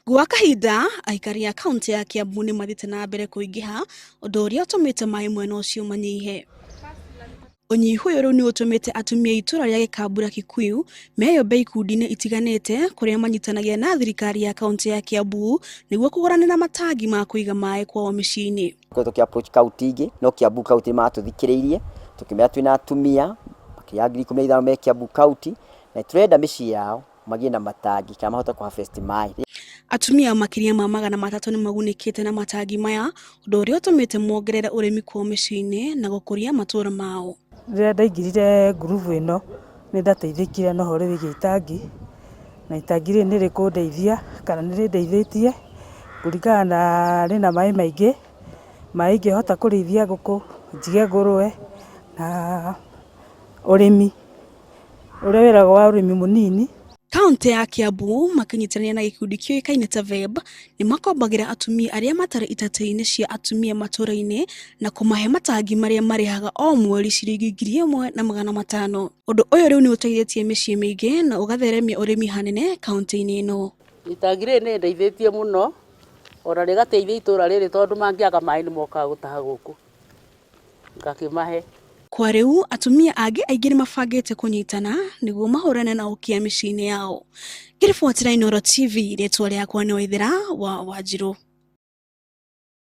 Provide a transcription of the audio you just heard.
Gwa kahinda aikari a kaunti ya Kiambu nĩ mathiĩte na mbere kũingĩha ũndũ ũrĩa ũtũmĩte maĩ mwena ũcio manyihe. Ũnyihu ũyũ rĩu nĩ ũtũmĩte atumia itũra rĩa Gĩkambura Kikuyu meyũmbe ikundi-inĩ itiganĩte kũrĩa manyitanagia na thirikari ya kaunti ya Kiambu nĩguo kũgũranĩra matangi ma kũiga maĩ kwao mĩciĩ-inĩ. Tuki approach kaunti ingĩ no Kiambu kaunti matũthikĩrĩirie tukĩmera twĩna atumia makĩria 15,000 me Kiambu kaunti na turenda mĩciĩ yao magĩe na matangi kana mahota kũ harvest maĩ. Atumia makĩria ma 300 nĩ magunĩkĩte na matangi maya ũndũ ũrĩa ũtũmĩte mongerere ũrĩmi kwao mĩciĩ-inĩ na gũkũria matũra mao. Rĩrĩa ndaingĩrire ngurubu ĩno nĩ ndateithĩkire na ũhoro wĩgiĩ itangi na itangi rĩrĩ nĩ rĩkũndeithia kana nĩ rĩndeithĩtie kũringana na rĩna maĩ maingĩ, maĩ ingĩhota kũrĩithia ngũkũ, njige ngũrũwe na ũrĩmi ũrĩa wĩragwo wa ũrĩmi mũnini. Kaunti ya Kiambu makĩnyitanĩra na gĩkundi kĩoĩkaine ta VEB nĩ makombagĩra atumia arĩa matarĩ itatĩ-inĩ cia atumia matũra-inĩ na kũmahe matangi marĩa marĩhaga o mweri ciringi 1,500. Ũndũ ũyũ rĩu nĩ ũteithĩtie mĩciĩ mĩingĩ na ũgatheremia ũrĩmi hanene kaunti-inĩ ĩno. Itangi rĩrĩ nĩ rĩndeithĩtie mũno ona rĩgateithia itũra rĩrĩ tondũ mangĩaga maĩ nĩ mokaga gũtaha gũkũ ngakĩmahe. Kwa rĩu atumia angĩ aingĩ nĩ mabangĩte kũnyitana nĩguo mahũrane na ũkia mĩciĩ-inĩ yao. Ngĩribotera Inooro TV, rĩtwa rĩakwa nĩ Waithera wa Wanjirũ.